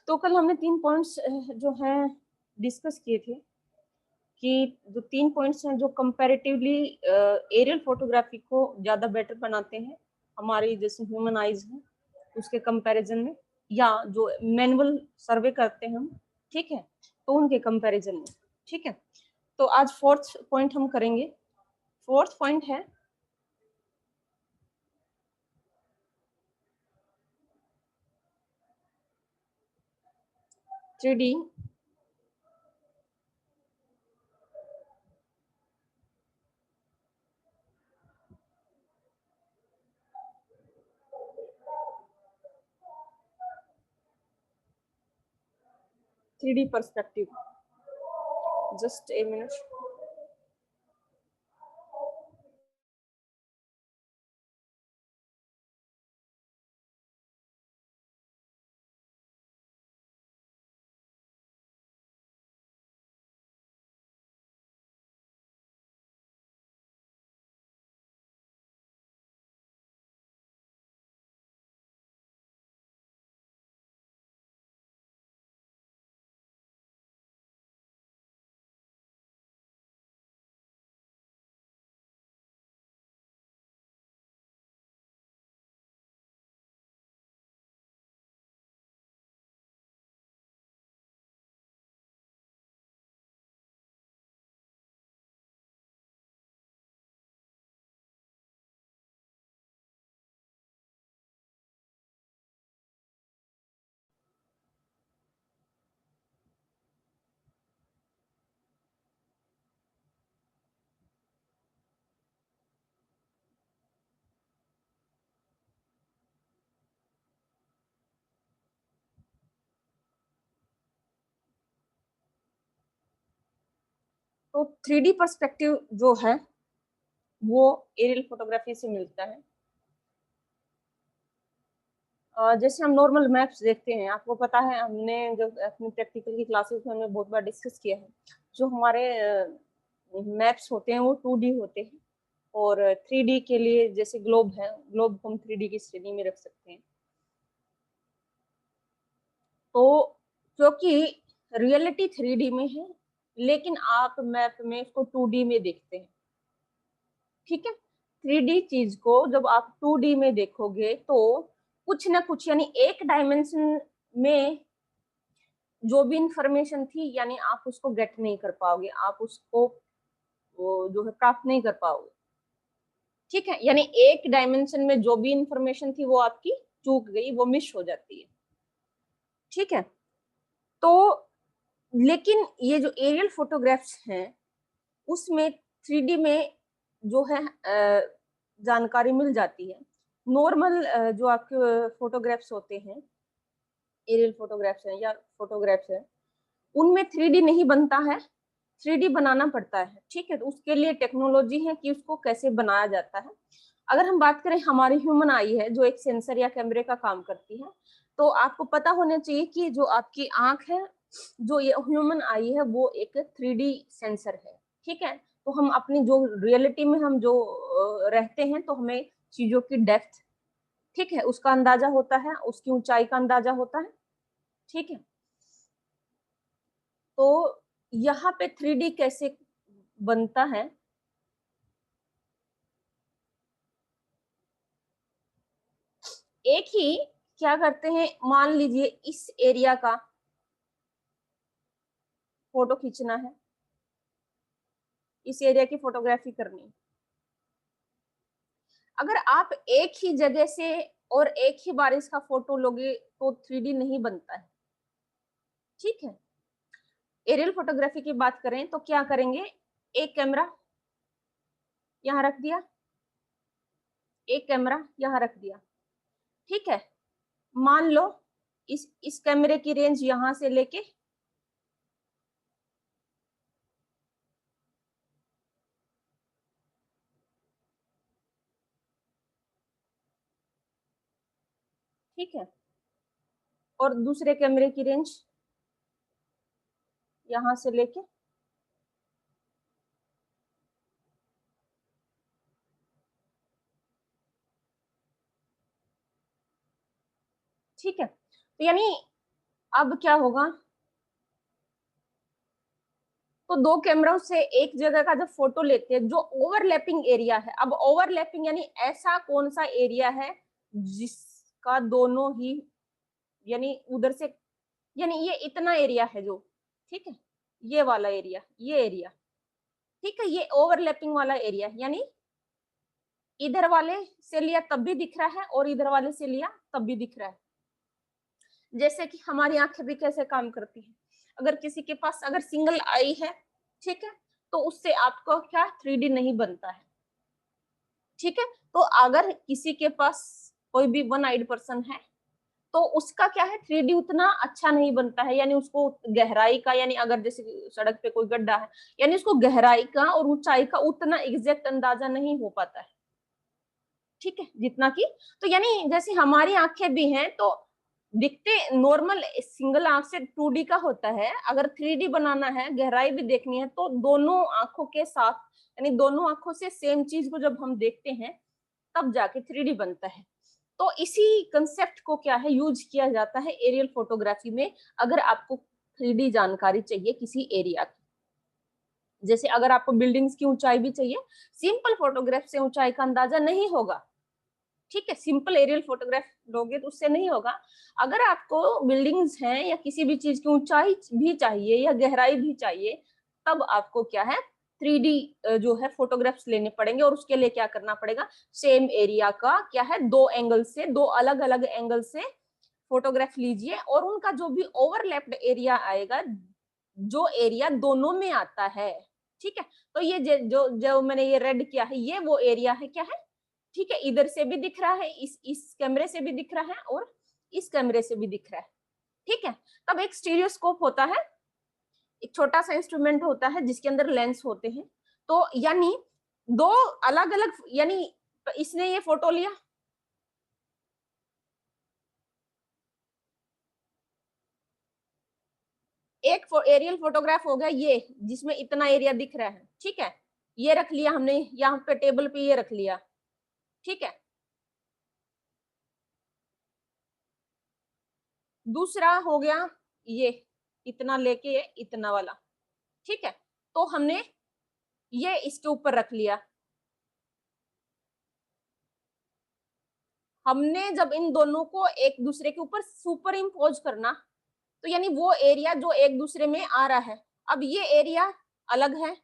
तो कल हमने 3 पॉइंट्स जो हैं डिस्कस किए थे कि जो 3 पॉइंट्स हैं जो कंपैरेटिवली एरियल फोटोग्राफी को ज़्यादा बेटर बनाते हैं हमारी जैसे ह्यूमन आइज हैं उसके कंपैरिजन में, या जो मैनुअल सर्वे करते हैं हम, ठीक है, तो उनके कंपैरिजन में, ठीक है। तो आज 4th पॉइंट हम करेंगे। 4th पॉइंट है 3D 3D perspective. Just a minute. तो 3D पर्सपेक्टिव जो है वो एरियल फोटोग्राफी से मिलता है। जैसे हम नॉर्मल मैप्स देखते हैं, आपको पता है हमने जब अपनी प्रैक्टिकल की क्लासेस में हमने बहुत बार डिस्कस किया है, जो हमारे मैप्स होते हैं वो 2D होते हैं, और 3D के लिए जैसे ग्लोब है, ग्लोब को हम 3D की श्रेणी में रख सकते हैं। तो क्योंकि रियलिटी 3D में है, लेकिन आप मैप में इसको 2D में देखते हैं, ठीक है। 3D चीज को जब आप 2D में देखोगे तो कुछ ना कुछ, यानी एक डायमेंशन में जो भी इंफॉर्मेशन थी, यानी आप उसको गेट नहीं कर पाओगे, आप उसको वो जो है प्राप्त नहीं कर पाओगे, ठीक है। यानी एक डायमेंशन में जो भी इंफॉर्मेशन थी वो आपकी चूक गई, वो मिस हो जाती है, ठीक है। तो लेकिन ये जो एरियल फोटोग्राफ्स हैं उसमें 3D में जो है जानकारी मिल जाती है। नॉर्मल जो आपके फोटोग्राफ्स होते हैं, एरियल फोटोग्राफ्स हैं या फोटोग्राफ्स हैं, उनमें 3D नहीं बनता है, 3D बनाना पड़ता है, ठीक है। तो उसके लिए टेक्नोलॉजी है कि उसको कैसे बनाया जाता है। अगर हम बात करें हमारी ह्यूमन आई है जो एक सेंसर या कैमरे का काम करती है, तो आपको पता होना चाहिए कि जो आपकी आंख है, जो ये ह्यूमन आई है, वो एक 3D सेंसर है, ठीक है। तो हम अपनी जो रियलिटी में हम जो रहते हैं, तो हमें चीजों की डेप्थ, ठीक है, उसका अंदाजा होता है, उसकी ऊंचाई का अंदाजा होता है, ठीक है। तो यहाँ पे 3D कैसे बनता है, एक ही क्या करते हैं, मान लीजिए इस एरिया का फोटो खींचना है, इस एरिया की फोटोग्राफी करनी है। अगर आप एक ही जगह से और एक ही बार इसका फोटो लोगे तो 3D नहीं बनता है, ठीक है। एरियल फोटोग्राफी की बात करें तो क्या करेंगे, एक कैमरा यहाँ रख दिया, एक कैमरा यहाँ रख दिया, ठीक है। मान लो इस कैमरे की रेंज यहां से लेके ठीक है, और दूसरे कैमरे की रेंज यहां से लेके, ठीक है। तो यानी अब क्या होगा, तो दो कैमरों से एक जगह का जब फोटो लेते हैं, जो ओवरलैपिंग एरिया है, अब ओवरलैपिंग यानी ऐसा कौन सा एरिया है जिसका दोनों ही, यानी उधर से, यानी ये इतना एरिया है जो, ठीक है, ये वाला एरिया, ये एरिया, ठीक है, ये ओवरलैपिंग वाला एरिया, यानी इधर वाले से लिया तब भी दिख रहा है और इधर वाले से लिया तब भी दिख रहा है। जैसे कि हमारी आंखें भी कैसे काम करती है, अगर किसी के पास अगर सिंगल आई है, ठीक है, तो उससे आपको क्या 3D नहीं बनता है, ठीक है। तो अगर किसी के पास कोई भी वन आइड पर्सन है, तो उसका क्या है 3D उतना अच्छा नहीं बनता है, यानी उसको गहराई का, यानी अगर जैसे सड़क पे कोई गड्ढा है, यानी उसको गहराई का और ऊंचाई का उतना एग्जैक्ट अंदाजा नहीं हो पाता है, ठीक है, जितना कि, तो यानी जैसे हमारी आंखें भी हैं, तो दिखते नॉर्मल सिंगल आंख से 2D का होता है, अगर 3D बनाना है, गहराई भी देखनी है, तो दोनों आंखों के साथ, यानी दोनों आंखों से सेम चीज को जब हम देखते हैं तब जाके 3D बनता है। तो इसी कंसेप्ट को क्या है यूज किया जाता है एरियल फोटोग्राफी में, अगर आपको 3D जानकारी चाहिए किसी एरिया की। जैसे अगर आपको बिल्डिंग्स की ऊंचाई भी चाहिए, सिंपल फोटोग्राफ से ऊंचाई का अंदाजा नहीं होगा, ठीक है, सिंपल एरियल फोटोग्राफ लोगे तो उससे नहीं होगा। अगर आपको बिल्डिंग्स हैं या किसी भी चीज की ऊंचाई भी चाहिए या गहराई भी चाहिए, तब आपको क्या है 3D जो है फोटोग्राफ्स लेने पड़ेंगे, और उसके लिए क्या करना पड़ेगा, सेम एरिया का क्या है दो एंगल से, दो अलग अलग एंगल से फोटोग्राफ लीजिए, और उनका जो भी ओवरलैप्ड एरिया आएगा, जो एरिया दोनों में आता है, ठीक है, तो ये जो जो मैंने ये रेड किया है, ये वो एरिया है, क्या है, ठीक है, इधर से भी दिख रहा है, इस कैमरे से भी दिख रहा है और इस कैमरे से भी दिख रहा है, ठीक है। तब एक स्टीरियोस्कोप होता है, एक छोटा सा इंस्ट्रूमेंट होता है जिसके अंदर लेंस होते हैं, तो यानी दो अलग अलग, यानी इसने ये फोटो लिया, एक एरियल फोटोग्राफ हो गया ये जिसमें इतना एरिया दिख रहा है, ठीक है, ये रख लिया हमने यहाँ पे टेबल पे, ये रख लिया, ठीक है। दूसरा हो गया ये इतना लेके ये इतना वाला, ठीक है, तो हमने ये इसके ऊपर रख लिया। हमने जब इन दोनों को एक दूसरे के ऊपर सुपर इम्पोज करना, तो यानी वो एरिया जो एक दूसरे में आ रहा है, अब ये एरिया अलग है,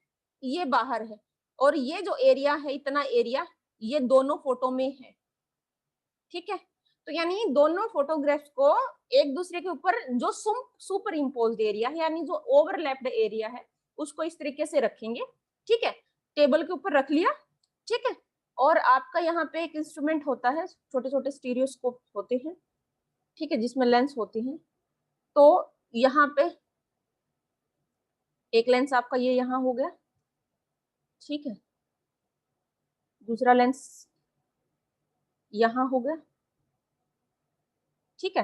ये बाहर है, और ये जो एरिया है इतना एरिया, ये दोनों फोटो में है, ठीक है। तो यानी दोनों फोटोग्राफ्स को एक दूसरे के ऊपर जो सुपर इम्पोज्ड एरिया है, यानी जो ओवरलैप्ड एरिया है, उसको इस तरीके से रखेंगे, ठीक है, टेबल के ऊपर रख लिया, ठीक है। और आपका यहाँ पे एक इंस्ट्रूमेंट होता है, छोटे छोटे स्टीरियोस्कोप होते हैं, ठीक है, जिसमें लेंस होते हैं, तो यहाँ पे एक लेंस आपका ये यहाँ हो गया, ठीक है, दूसरा लेंस यहाँ हो गया, ठीक है।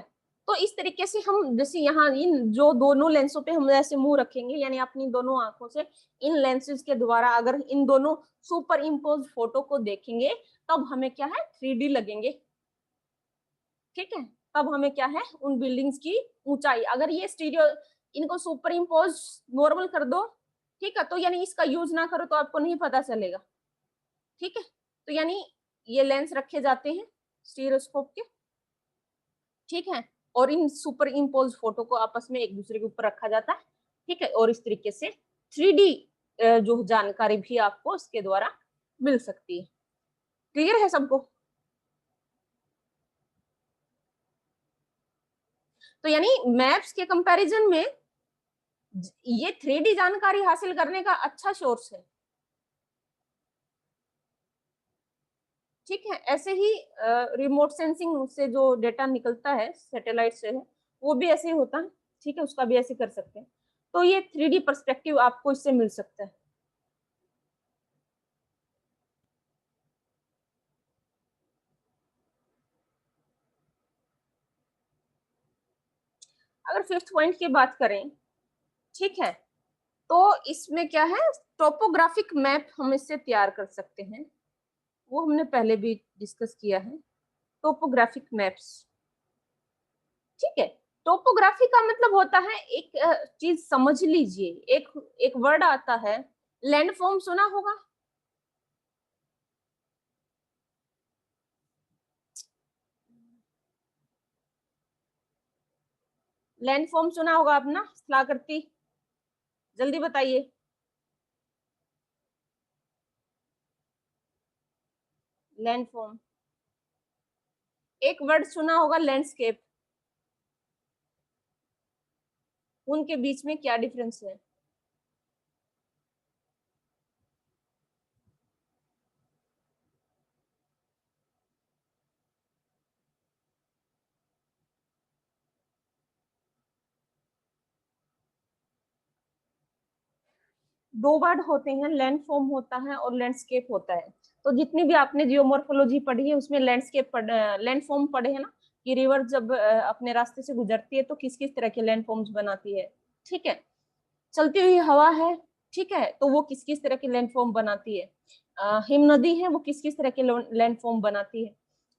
तो इस तरीके से हम जैसे यहाँ इन जो दोनों लेंसों पे हम ऐसे मुंह रखेंगे, यानी अपनी दोनों आंखों से इन लेंसेज के द्वारा अगर इन दोनों सुपर इम्पोज फोटो को देखेंगे, तब हमें क्या है 3D लगेंगे, ठीक है। तब हमें क्या है उन बिल्डिंग्स की ऊंचाई, अगर ये स्टीरियो इनको सुपर इम्पोज नॉर्मल कर दो, ठीक है, तो यानी इसका यूज ना करो तो आपको नहीं पता चलेगा, ठीक है। तो यानी ये लेंस रखे जाते हैं स्टीरियोस्कोप के, ठीक है, और इन सुपर इम्पोज फोटो को आपस में एक दूसरे के ऊपर रखा जाता है, ठीक है, और इस तरीके से 3D जो जानकारी भी आपको इसके द्वारा मिल सकती है। क्लियर है सबको? तो यानी मैप्स के कंपैरिजन में ये 3D जानकारी हासिल करने का अच्छा सोर्स है, ठीक है। ऐसे ही रिमोट सेंसिंग से जो डेटा निकलता है सैटेलाइट से है, वो भी ऐसे ही होता है, ठीक है, उसका भी ऐसे कर सकते हैं। तो ये 3D पर्सपेक्टिव आपको इससे मिल सकता है। अगर फिफ्थ पॉइंट की बात करें, ठीक है, तो इसमें क्या है टोपोग्राफिक मैप हम इससे तैयार कर सकते हैं, वो हमने पहले भी डिस्कस किया है, टोपोग्राफिक मैप्स, ठीक है। टोपोग्राफी का मतलब होता है, एक चीज समझ लीजिए, एक एक वर्ड आता है लैंडफॉर्म, सुना होगा? लैंडफॉर्म सुना होगा अपना स्थलाकृति, जल्दी बताइए। लैंडफॉर्म। एक वर्ड सुना होगा लैंडस्केप, उनके बीच में क्या डिफरेंस है? दो वर्ड होते हैं, लैंडफॉर्म होता है और लैंडस्केप होता है। तो जितनी भी आपने जियोमॉर्फोलॉजी पढ़ी है उसमें लैंडस्केप लैंडफॉर्म पढ़े हैं ना, कि रिवर जब अपने रास्ते से गुजरती है तो किस किस तरह के लैंडफॉर्म्स बनाती है। ठीक है, चलती हुई हवा है, ठीक है, तो वो किस किस तरह के लैंडफॉर्म बनाती है। हिम नदी है, वो किस किस तरह के लैंडफॉर्म बनाती है।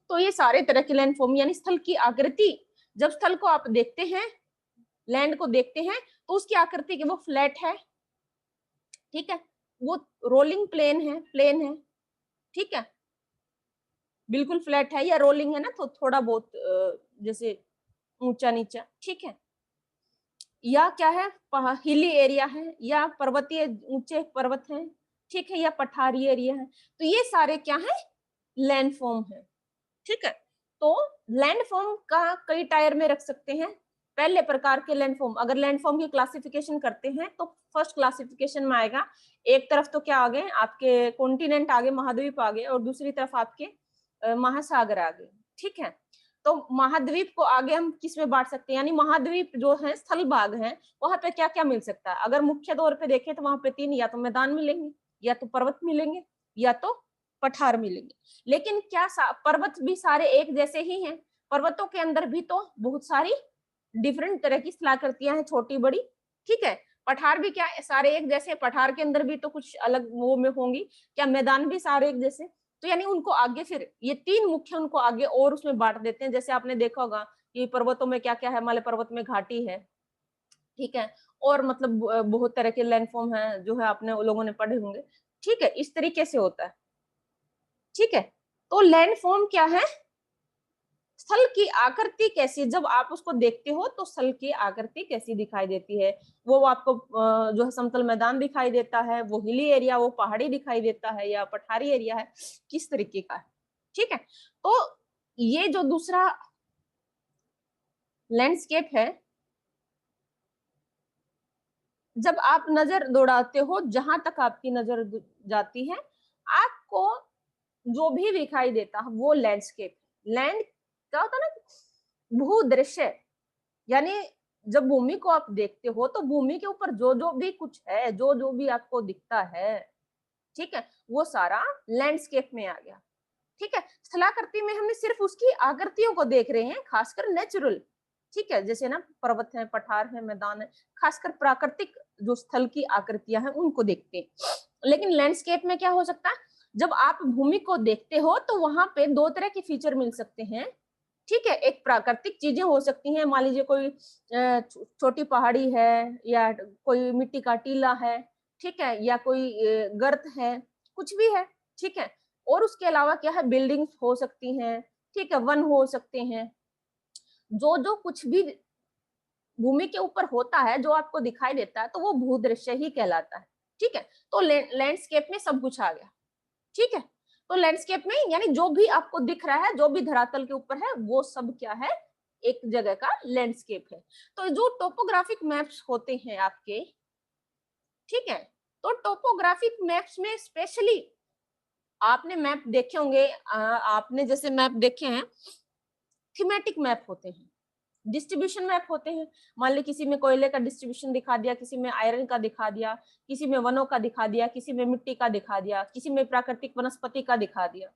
तो ये सारे तरह के लैंडफॉर्म, यानी स्थल की आकृति, जब स्थल को आप देखते हैं, लैंड को देखते हैं, तो उसकी आकृति के वो फ्लैट है, ठीक है, वो रोलिंग प्लेन है, ठीक है, बिल्कुल फ्लैट है, या रोलिंग है ना, तो थोड़ा बहुत जैसे ऊंचा नीचा, ठीक है, या क्या है, हिली एरिया है, या पर्वतीय ऊंचे पर्वत हैं, ठीक है, या पठारी एरिया है। तो ये सारे क्या है, लैंडफॉर्म है, ठीक है। तो लैंडफॉर्म का कई टायर में रख सकते हैं। पहले प्रकार के लैंडफॉर्म, अगर लैंडफॉर्म की क्लासिफिकेशन करते हैं तो फर्स्ट क्लासिफिकेशन में आएगा, एक तरफ तो क्या आ गए आपके कॉन्टिनेंट आ गए, महाद्वीप आ गए, और दूसरी तरफ आपके महासागर आ गए, ठीक है। तो महाद्वीप को आगे हम किस में बांट सकते हैं, यानी महाद्वीप जो है स्थल भाग है, वहां पे क्या क्या मिल सकता है? अगर मुख्य तौर पे देखें तो वहां पे तीन, या तो मैदान मिलेंगे, या तो पर्वत मिलेंगे, या तो पठार मिलेंगे। लेकिन क्या पर्वत भी सारे एक जैसे ही हैं? पर्वतों के अंदर भी तो बहुत सारी डिफरेंट तरह की स्थलाकृतियां हैं, छोटी बड़ी, ठीक है। पठार भी क्या सारे एक जैसे? पठार के अंदर भी तो कुछ अलग वो में होंगी। क्या मैदान भी सारे एक जैसे? तो यानी उनको आगे, फिर ये तीन मुख्य, उनको आगे और उसमें बांट देते हैं। जैसे आपने देखा होगा कि पर्वतों में क्या क्या है, हिमालय पर्वत में घाटी है, ठीक है, और मतलब बहुत तरह के लैंडफॉर्म है जो है आपने लोगों ने पढ़े होंगे, ठीक है, इस तरीके से होता है, ठीक है। तो लैंडफॉर्म क्या है? स्थल की आकृति कैसी, जब आप उसको देखते हो तो स्थल की आकृति कैसी दिखाई देती है? वो आपको जो है समतल मैदान दिखाई देता है, वो हिली एरिया, वो पहाड़ी दिखाई देता है, या पठारी एरिया है, किस तरीके का है, ठीक है। तो ये जो दूसरा लैंडस्केप है, जब आप नजर दौड़ाते हो, जहां तक आपकी नजर जाती है, आपको जो भी दिखाई देता है वो लैंडस्केप। लैंड क्या होता है ना, भूदृश्य, यानी जब भूमि को आप देखते हो तो भूमि के ऊपर जो जो भी कुछ है, जो जो भी आपको दिखता है, ठीक है, वो सारा लैंडस्केप में आ गया, ठीक है। स्थलाकृति में हमने सिर्फ उसकी आकृतियों को देख रहे हैं, खासकर नेचुरल, ठीक है, जैसे ना पर्वत है, पठार है, मैदान है, खासकर प्राकृतिक जो स्थल की आकृतियां हैं उनको देखते हैं। लेकिन लैंडस्केप में क्या हो सकता है, जब आप भूमि को देखते हो तो वहां पे दो तरह के फीचर मिल सकते हैं, ठीक है। एक प्राकृतिक चीजें हो सकती हैं, मान लीजिए कोई छोटी पहाड़ी है, या कोई मिट्टी का टीला है, ठीक है, या कोई गर्त है, कुछ भी है, ठीक है। और उसके अलावा क्या है, बिल्डिंग्स हो सकती हैं, ठीक है, वन हो सकते हैं, जो जो कुछ भी भूमि के ऊपर होता है जो आपको दिखाई देता है तो वो भूदृश्य ही कहलाता है, ठीक है। तो लैंडस्केप में सब कुछ आ गया, ठीक है। तो लैंडस्केप में यानी जो भी आपको दिख रहा है, जो भी धरातल के ऊपर है, वो सब क्या है, एक जगह का लैंडस्केप है। तो जो टोपोग्राफिक मैप्स होते हैं आपके, ठीक है, तो टोपोग्राफिक मैप्स में स्पेशली आपने मैप देखे होंगे, आपने जैसे मैप देखे हैं, थीमेटिक मैप होते हैं, डिस्ट्रीब्यूशन मैप होते हैं। मान ली किसी में कोयले का डिस्ट्रीब्यूशन दिखा दिया, किसी में आयरन का दिखा दिया, किसी में वनों का दिखा दिया, किसी में मिट्टी का दिखा दिया, किसी में प्राकृतिक वनस्पति का दिखा दिया,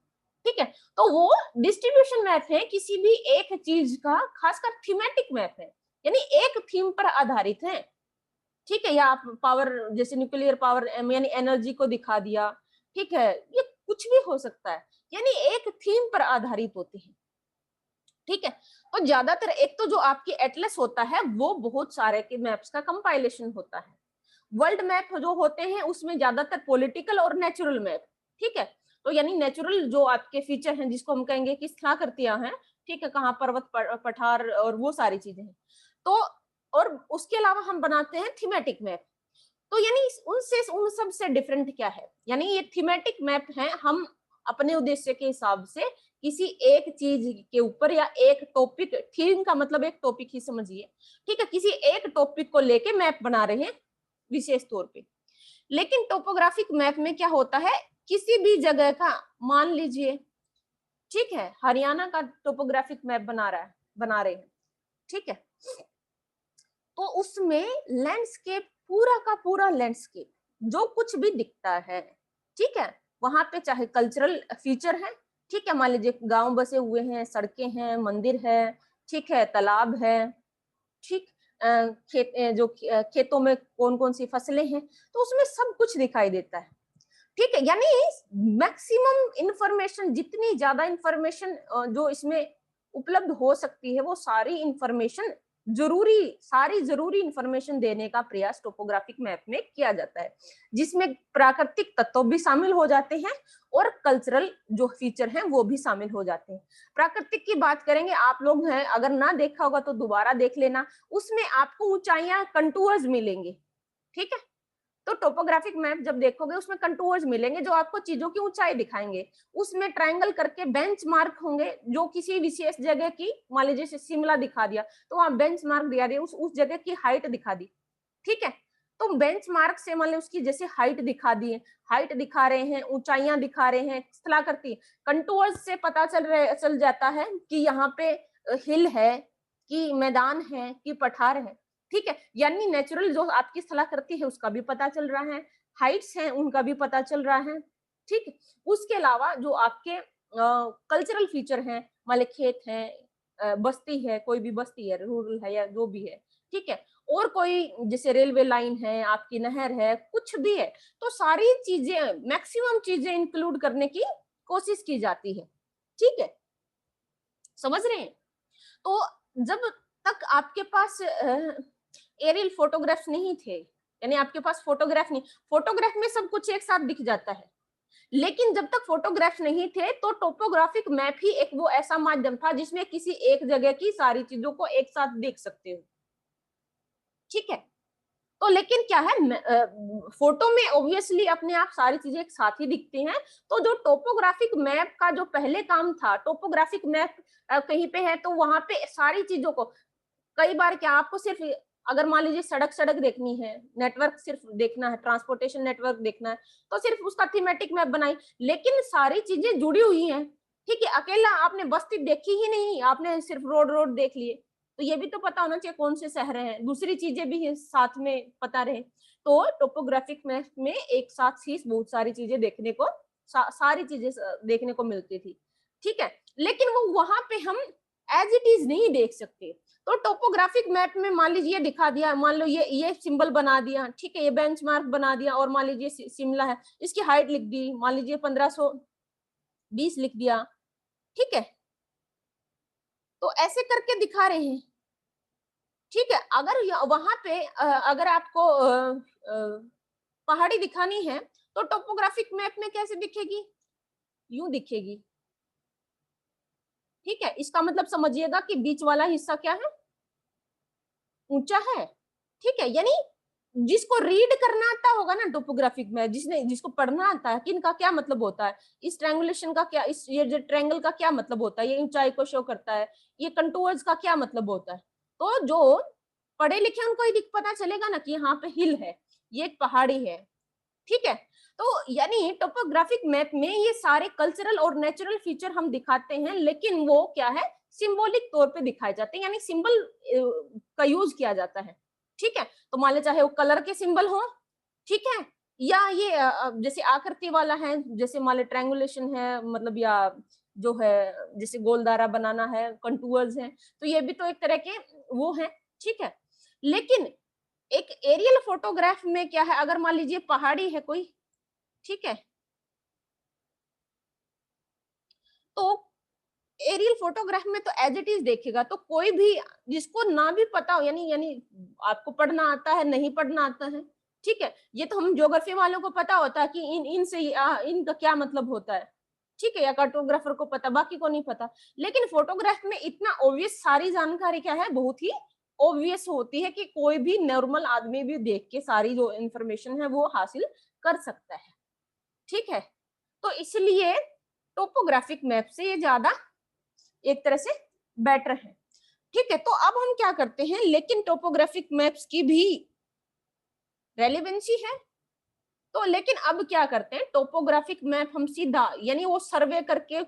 ठीक है। तो वो डिस्ट्रीब्यूशन मैप है, किसी भी एक चीज का, खासकर थीमेटिक मैप है, यानी एक थीम पर आधारित है, ठीक है। या आप पावर, जैसे न्यूक्लियर पावर यानी एनर्जी को दिखा दिया, ठीक है, ये कुछ भी हो सकता है, यानी एक थीम पर आधारित होते हैं, ठीक है। तो ज्यादातर एक तो जो आपकी एटलस होता है वो बहुत सारे के मैप्स का कंपाइलेशन होता है। वर्ल्ड मैप जो होते हैं उसमें ज्यादातर पॉलिटिकल और नेचुरल मैप, ठीक है। तो यानी नेचुरल जो आपके फीचर हैं जिसको हम कहेंगे कि स्थलाकृतियां हैं, ठीक है, कहाँ पर्वत पठार और वो सारी चीजें हैं। तो और उसके अलावा हम बनाते हैं थीमेटिक मैप। तो यानी उनसे उन सब से डिफरेंट क्या है, यानी ये थीमेटिक मैप है, हम अपने उद्देश्य के हिसाब से किसी एक चीज के ऊपर या एक टॉपिक, थीम का मतलब एक टॉपिक ही समझिए, ठीक है, किसी एक टॉपिक को लेके मैप बना रहे हैं विशेष तौर पे। लेकिन टोपोग्राफिक मैप में क्या होता है, किसी भी जगह का, मान लीजिए ठीक है हरियाणा का टोपोग्राफिक मैप बना रहे हैं, ठीक है, तो उसमें लैंडस्केप, पूरा का पूरा लैंडस्केप जो कुछ भी दिखता है, ठीक है, वहां पे चाहे कल्चरल फीचर है, ठीक है, मान लीजिए गांव बसे हुए हैं, सड़कें हैं, मंदिर है, ठीक है, तालाब है, ठीक, खेतों में कौन कौन सी फसलें हैं, तो उसमें सब कुछ दिखाई देता है, ठीक है। यानी मैक्सिमम इंफॉर्मेशन, जितनी ज्यादा इंफॉर्मेशन जो इसमें उपलब्ध हो सकती है वो सारी इंफॉर्मेशन, सारी जरूरी इंफॉर्मेशन देने का प्रयास टोपोग्राफिक मैप में किया जाता है, जिसमें प्राकृतिक तत्व भी शामिल हो जाते हैं और कल्चरल जो फीचर हैं वो भी शामिल हो जाते हैं। प्राकृतिक की बात करेंगे, आप लोग हैं अगर ना देखा होगा तो दोबारा देख लेना, उसमें आपको ऊंचाइयां, कंटूर्स मिलेंगे, ठीक है। तो टोपोग्राफिक मैप जब देखोगे उसमें कंटूर्स मिलेंगे जो आपको चीजों की ऊंचाई दिखाएंगे, उसमें ट्रायंगल करके बेंच मार्क होंगे जो किसी विशेष जगह की, मान लीजिए शिमला दिखा दिया तो वहां बेंच मार्क दिया दिया उस जगह की हाइट दिखा दी, ठीक है। तो बेंच मार्क से मान ली उसकी जैसे हाइट दिखा दी है, हाइट दिखा रहे हैं, ऊंचाइयां दिखा रहे हैं, स्थलाकृति, कंटूर्स से पता चल जाता है कि यहाँ पे हिल है, कि मैदान है, कि पठार है, ठीक है। यानी नेचुरल जो आपकी स्थलाकृति है उसका भी पता चल रहा है, हाइट्स हैं उनका भी पता चल रहा है, ठीक। उसके अलावा जो आपके कल्चरल फीचर हैं, मान ली खेत है, बस्ती है, कोई भी बस्ती है, रूरल है या जो भी है, ठीक है, और कोई जैसे रेलवे लाइन है, आपकी नहर है, कुछ भी है, तो सारी चीजें, मैक्सिमम चीजें इंक्लूड करने की कोशिश की जाती है, ठीक है, समझ रहे हैं। तो जब तक आपके पास एरियल फोटोग्राफ्स नहीं थे, यानी आपके पास फोटोग्राफ नहीं, फोटोग्राफ में सब कुछ एक साथ दिख जाता है, लेकिन जब तक फोटोग्राफ नहीं थे तो टोपोग्राफिक मैप ही एक वो ऐसा माध्यम था जिसमें किसी एक जगह की सारी चीजों को एक साथ देख सकते हो, ठीक है। तो लेकिन क्या है, फोटो में ऑब्वियसली अपने आप सारी चीजें एक साथ ही दिखती हैं, तो जो टोपोग्राफिक मैप का जो पहले काम था, टोपोग्राफिक मैप कहीं पे है तो वहां पे सारी चीजों को, कई बार क्या आपको सिर्फ, अगर मान लीजिए सड़क देखनी है, नेटवर्क सिर्फ देखना है, ट्रांसपोर्टेशन नेटवर्क देखना है, तो सिर्फ उसका थीमेटिक मैप बनाई, लेकिन सारी चीजें जुड़ी हुई हैं, ठीक है। अकेला आपने बस्ती देखी ही नहीं, आपने सिर्फ रोड रोड देख लिए, तो ये भी तो पता होना चाहिए कौन से शहर हैं, दूसरी चीजें भी साथ में पता रहे। तो टोपोग्राफिक मैप में एक साथ ही बहुत सारी चीजें देखने को, सारी चीजें देखने को मिलती थी, ठीक है। लेकिन वो वहां पे हम एज इट इज नहीं देख सकते, तो टोपोग्राफिक मैप में मान लीजिए दिखा दिया, मान लो ये सिंबल बना दिया, ठीक है, ये बेंचमार्क बना दिया, और मान लीजिए शिमला है, इसकी हाइट लिख दी, मान लीजिए 1520 लिख दिया, ठीक है, तो ऐसे करके दिखा रहे हैं, ठीक है। अगर वहां पे अगर आपको पहाड़ी दिखानी है तो टोपोग्राफिक मैप में कैसे दिखेगी, यूं दिखेगी, ठीक है। इसका मतलब समझिएगा कि बीच वाला हिस्सा क्या है, ऊंचा है, ठीक है। यानी जिसको रीड करना आता होगा ना टोपोग्राफिक में, जिसको पढ़ना आता है कि इनका क्या मतलब होता है, इस ट्रायंगुलेशन का क्या, इस ये जो ट्रायंगल का क्या मतलब होता है, ये ऊंचाई को शो करता है, ये कंटूर्स का क्या मतलब होता है, तो जो पढ़े लिखे उनको ही पता चलेगा ना कि यहाँ पे हिल है, ये एक पहाड़ी है, ठीक है। तो यानी टोपोग्राफिक मैप में ये सारे कल्चरल और नेचुरल फीचर हम दिखाते हैं, लेकिन वो क्या है, सिंबॉलिक तौर पे दिखाए जाते हैं, यानी सिंबल का यूज किया जाता है, ठीक है। तो मान ले चाहे वो कलर के सिंबल हो, ठीक है, या ये जैसे आकृति वाला है, जैसे मान ले ट्रायंगुलेशन है, मतलब या जो है जैसे गोलदारा बनाना है, कंटूर्स हैं, तो ये भी तो एक तरह के वो है, ठीक है। लेकिन एक एरियल फोटोग्राफ में क्या है, अगर मान लीजिए पहाड़ी है कोई, ठीक है, तो एरियल फोटोग्राफ में तो एज इट इज देखेगा, तो कोई भी जिसको ना भी पता हो, यानी यानी आपको पढ़ना आता है, नहीं पढ़ना आता है, ठीक है, ये तो हम ज्योग्राफी वालों को पता होता है कि इनसे इनका क्या मतलब होता है, ठीक है, या कार्टोग्राफर को पता, बाकी को नहीं पता। लेकिन फोटोग्राफ में इतना ऑब्वियस सारी जानकारी क्या है, बहुत ही ऑब्वियस होती है कि कोई भी नॉर्मल आदमी भी देख के सारी जो इंफॉर्मेशन है वो हासिल कर सकता है, ठीक है। तो इसलिए टोपोग्राफिक मैप से ये ज्यादा एक तरह से बेटर है, ठीक है। तो अब हम क्या करते हैं, लेकिन टोपोग्राफिक मैप्स की भी रेलेवेंसी है, तो लेकिन अब क्या करते हैं, टोपोग्राफिक मैप हम सीधा यानी वो सर्वे करके,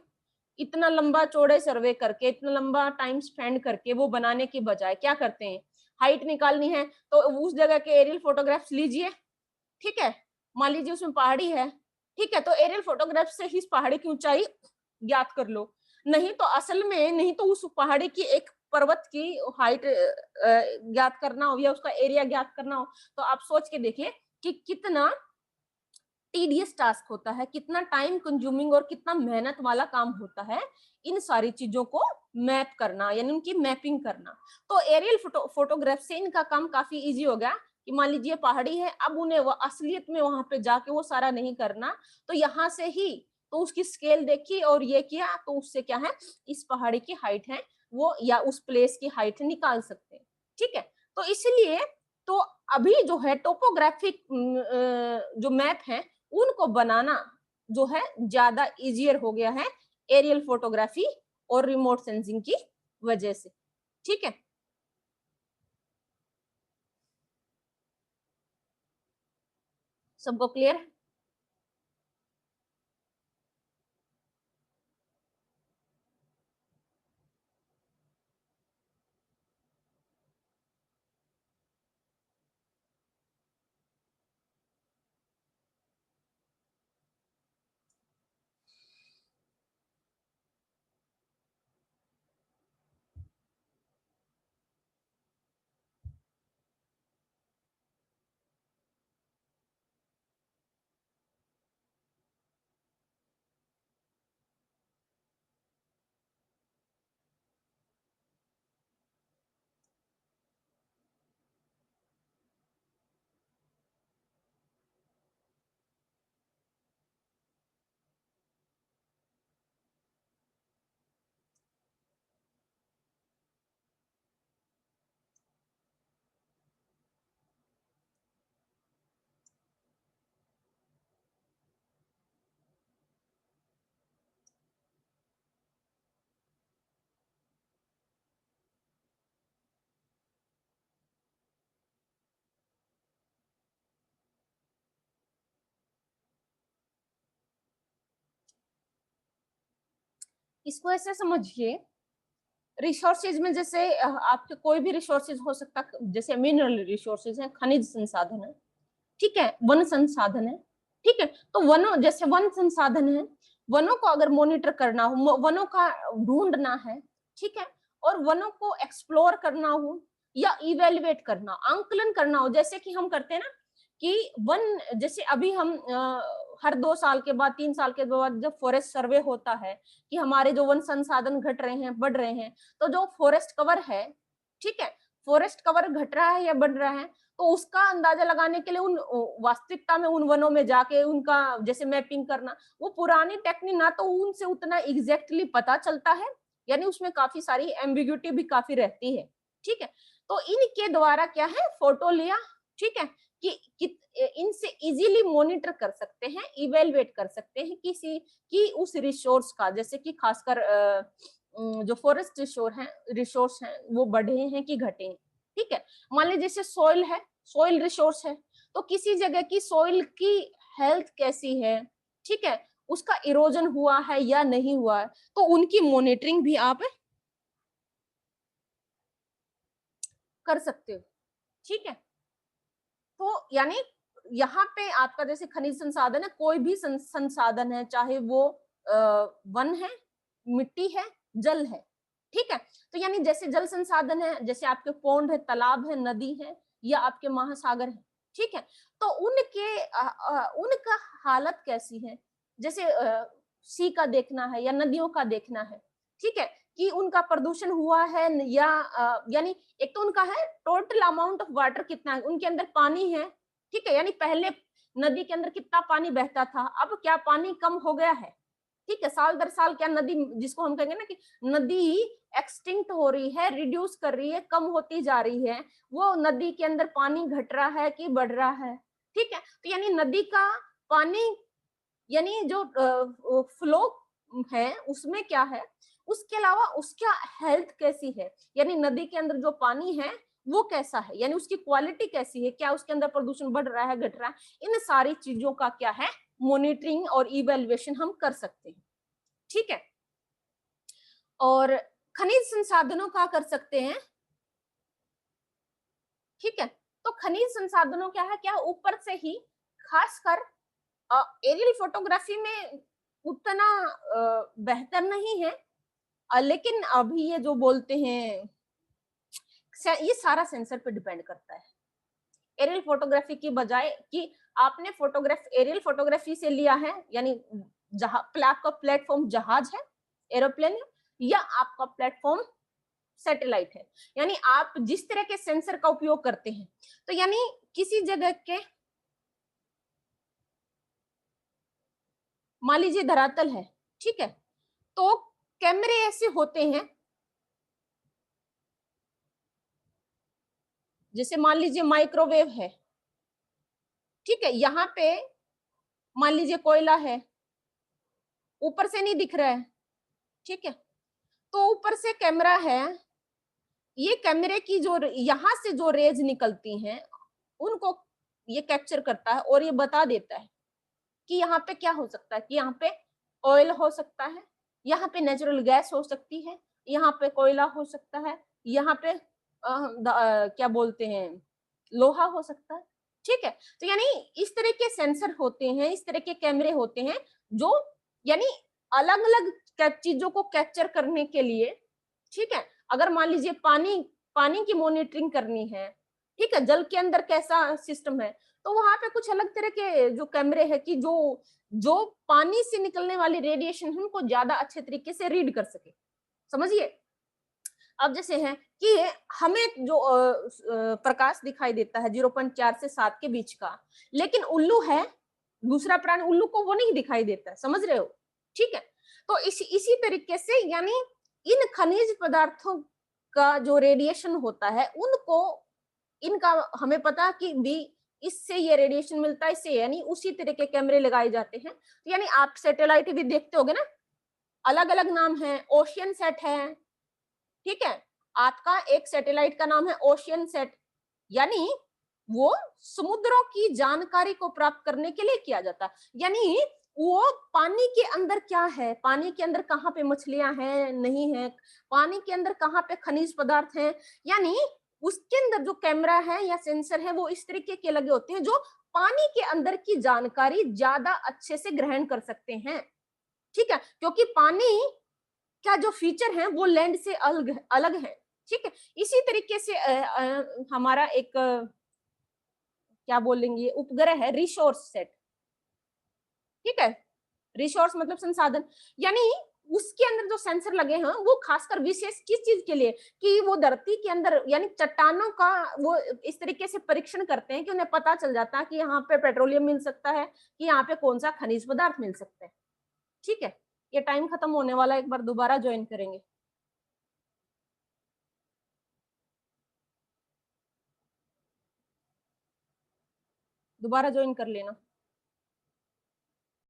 इतना लंबा चौड़े सर्वे करके, इतना लंबा टाइम स्पेंड करके वो बनाने की बजाय क्या करते हैं, हाइट निकालनी है तो उस जगह के एरियल फोटोग्राफ्स लीजिए, ठीक है, मान लीजिए उसमें पहाड़ी है, ठीक है, तो एरियल फोटोग्राफ से ही इस पहाड़ी की ऊंचाई ज्ञात कर लो। नहीं तो असल में, नहीं तो उस पहाड़ी की एक पर्वत की हाइट ज्ञात करना हो या उसका एरिया ज्ञात करना हो, तो आप सोच के देखिए कि कितना टीडियस टास्क होता है, कितना टाइम कंज्यूमिंग और कितना मेहनत वाला काम होता है इन सारी चीजों को मैप करना, यानी उनकी मैपिंग करना। तो एरियल फोटोग्राफ से इनका काम काफी इजी हो गया कि मान लीजिए पहाड़ी है, अब उन्हें वो असलियत में वहां पे जाके वो सारा नहीं करना, तो यहाँ से ही तो उसकी स्केल देखी और ये किया, तो उससे क्या है, इस पहाड़ी की हाइट है वो या उस प्लेस की हाइट निकाल सकते हैं, ठीक है। तो इसलिए तो अभी जो है टोपोग्राफिक जो मैप है उनको बनाना जो है ज्यादा इजियर हो गया है एरियल फोटोग्राफी और रिमोट सेंसिंग की वजह से, ठीक है। सबको क्लियर है? इसको ऐसे समझिए, रिसोर्सेज में जैसे आपके कोई भी रिसोर्सेज हो सकता, जैसे मिनरल रिसोर्सेज है, खनिज संसाधन है, ठीक है, वन संसाधन है, ठीक है। तो वनों, जैसे वन संसाधन है, वनों को अगर मॉनिटर करना हो, वनों का ढूंढना है, ठीक है, और वनों को एक्सप्लोर करना हो या इवेल्युएट करना, आंकलन करना हो, जैसे कि हम करते हैं ना कि वन, जैसे अभी हम हर 2 साल के बाद, 3 साल के बाद जब फॉरेस्ट सर्वे होता है कि हमारे जो वन संसाधन घट रहे हैं, बढ़ रहे हैं, तो जो फॉरेस्ट कवर है, ठीक है, फॉरेस्ट कवर घट रहा है या बढ़ रहा है, तो उसका अंदाजा लगाने के लिए उन वास्तविकता में उन वनों में जाके उनका जैसे मैपिंग करना, वो पुरानी टेक्निक ना तो उनसे उतना एग्जैक्टली पता चलता है, यानी उसमें काफी सारी एम्बिग्यूटी भी काफी रहती है, ठीक है। तो इनके द्वारा क्या है, फोटो लिया, ठीक है, कि इनसे इजीली मॉनिटर कर सकते हैं, इवेलुएट कर सकते हैं किसी की उस रिसोर्स का, जैसे कि खासकर जो फॉरेस्ट रिसोर्स हैं वो बढ़े हैं कि घटे हैं, ठीक है। मान लीजिए जैसे सॉइल है, सॉइल रिसोर्स है, तो किसी जगह की सॉइल की हेल्थ कैसी है, ठीक है, उसका इरोजन हुआ है या नहीं हुआ है, तो उनकी मॉनिटरिंग भी आप कर सकते हो, ठीक है। तो यानी यहाँ पे आपका जैसे खनिज संसाधन है, कोई भी संसाधन है, चाहे वो वन है, मिट्टी है, जल है, ठीक है। तो यानी जैसे जल संसाधन है, जैसे आपके पौंड है, तालाब है, नदी है या आपके महासागर है, ठीक है, तो उनका हालत कैसी है, जैसे सी का देखना है या नदियों का देखना है, ठीक है, कि उनका प्रदूषण हुआ है या यानी एक तो उनका है टोटल अमाउंट ऑफ वाटर कितना है, उनके अंदर पानी है, ठीक है, यानी पहले नदी के अंदर कितना पानी बहता था, अब क्या पानी कम हो गया है, ठीक है, साल दर साल क्या नदी, जिसको हम कहेंगे ना कि नदी एक्सटिंक्ट हो रही है, रिड्यूस कर रही है, कम होती जा रही है, वो नदी के अंदर पानी घट रहा है कि बढ़ रहा है, ठीक है, तो यानी नदी का पानी यानी जो फ्लो है उसमें क्या है, उसके अलावा उसका हेल्थ कैसी है, यानी नदी के अंदर जो पानी है वो कैसा है, यानी उसकी क्वालिटी कैसी है, क्या उसके अंदर प्रदूषण बढ़ रहा है घट रहा है, इन सारी चीजों का क्या है मॉनिटरिंग और इवेल्युएशन हम कर सकते हैं, ठीक है। और खनिज संसाधनों का कर सकते हैं, ठीक है, तो खनिज संसाधनों क्या है, क्या ऊपर से ही खासकर एरियल फोटोग्राफी में उतना बेहतर नहीं है, लेकिन अभी ये जो बोलते हैं ये सारा सेंसर पे डिपेंड करता है, एरियल फोटोग्राफी की बजाय कि आपने फोटोग्राफ एरियल फोटोग्राफी से लिया है, यानी जहां आपका प्लेटफॉर्म जहाज है, एरोप्लेन है, या आपका प्लेटफॉर्म सैटेलाइट है, यानी आप जिस तरह के सेंसर का उपयोग करते हैं, तो यानी किसी जगह के मान लीजिए धरातल है, ठीक है, तो कैमरे ऐसे होते हैं, जैसे मान लीजिए माइक्रोवेव है, ठीक है, यहाँ पे मान लीजिए कोयला है, ऊपर से नहीं दिख रहा है, ठीक है, तो ऊपर से कैमरा है, ये कैमरे की जो यहां से जो रेज निकलती हैं उनको ये कैप्चर करता है और ये बता देता है कि यहाँ पे क्या हो सकता है, कि यहाँ पे ऑयल हो सकता है, यहाँ पे नेचुरल गैस हो सकती है, यहाँ पे कोयला हो सकता है, यहाँ पे क्या बोलते हैं लोहा हो सकता है, ठीक है, तो यानी इस तरह के सेंसर होते हैं, इस तरह के कैमरे होते हैं जो यानी अलग अलग चीजों को कैप्चर करने के लिए, ठीक है, अगर मान लीजिए पानी पानी की मॉनिटरिंग करनी है, ठीक है, जल के अंदर कैसा सिस्टम है, तो वहां पे कुछ अलग तरह के जो कैमरे हैं कि जो जो पानी से निकलने वाली रेडिएशन है उनको ज्यादा अच्छे तरीके से रीड कर सके, समझिए। अब जैसे है कि हमें जो प्रकाश दिखाई देता है 0.4 से 7 के बीच का, लेकिन उल्लू है दूसरा प्राणी, उल्लू को वो नहीं दिखाई देता, समझ रहे हो, ठीक है, तो इसी तरीके से यानी इन खनिज पदार्थों का जो रेडिएशन होता है उनको इनका हमें पता कि भी इससे ये रेडिएशन मिलता है, इससे यानी उसी तरह के कैमरे लगाए जाते हैं, तो यानी आप सैटेलाइट भी देखते होगे ना, अलग अलग नाम है, ओशियन सेट है, ठीक है, आपका एक सैटेलाइट का नाम है ओशियन सेट, यानी वो समुद्रों की जानकारी को प्राप्त करने के लिए किया जाता है, यानी वो पानी के अंदर क्या है, पानी के अंदर कहाँ पे मछलियां हैं नहीं है, पानी के अंदर कहाँ पे खनिज पदार्थ हैं, यानी उसके अंदर जो कैमरा है या सेंसर है वो इस तरीके के लगे होते हैं जो पानी के अंदर की जानकारी ज्यादा अच्छे से ग्रहण कर सकते हैं, ठीक है, क्योंकि पानी क्या जो फीचर है वो लैंड से अलग अलग है, ठीक है, इसी तरीके से हमारा एक क्या बोलेंगे उपग्रह है रिसोर्स सेट, ठीक है, रिसोर्स मतलब संसाधन, यानी उसके अंदर जो सेंसर लगे हैं वो खासकर विशेष किस चीज के लिए, कि वो धरती के अंदर यानी चट्टानों का वो इस तरीके से परीक्षण करते हैं कि उन्हें पता चल जाता है कि यहाँ पे पेट्रोलियम मिल सकता है, कि यहाँ पे कौन सा खनिज पदार्थ मिल सकता है, ठीक है, ये टाइम खत्म होने वाला, एक बार दोबारा ज्वाइन करेंगे, दोबारा ज्वाइन कर लेना।